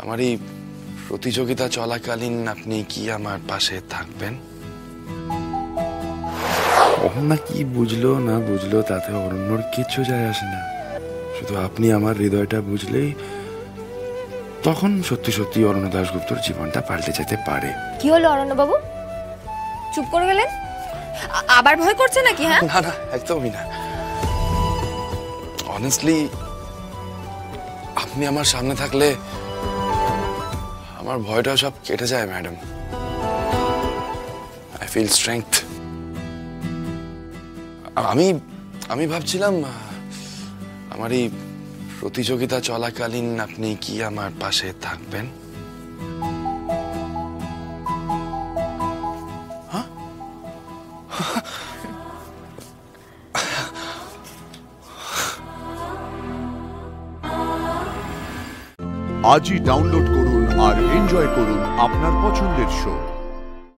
আমার এই প্রতিযোগিতা চলাকালীন আপনি কি আমার পাশে থাকবেন? অহনা কি বুঝলো না বুঝলো তাতে অরণ্যর কিচ্ছু যায় আসে না। শুধু আপনি আমার হৃদয়টা বুঝলেই তখন সত্যি সত্যি অরণ্য দাশগুপ্তর জীবনটা পাল্টে যেতে পারে। কি হলো অরণ্যবাবু, চুপ করে গেলেন? আবার ভয় করছে নাকি? হ্যাঁ, না না, একদমই না। অনেস্টলি আপনি আমার সামনে থাকলে আমার ভয়টা সব কেটে যায় ম্যাডাম। I feel strength. আমি ভাবছিলাম আমার এই প্রতিযোগিতা চলাকালীন আপনি কি আমার পাশে থাকবেন? আজই ডাউনলোড করুন আর এনজয় করুন আপনার পছন্দের শো।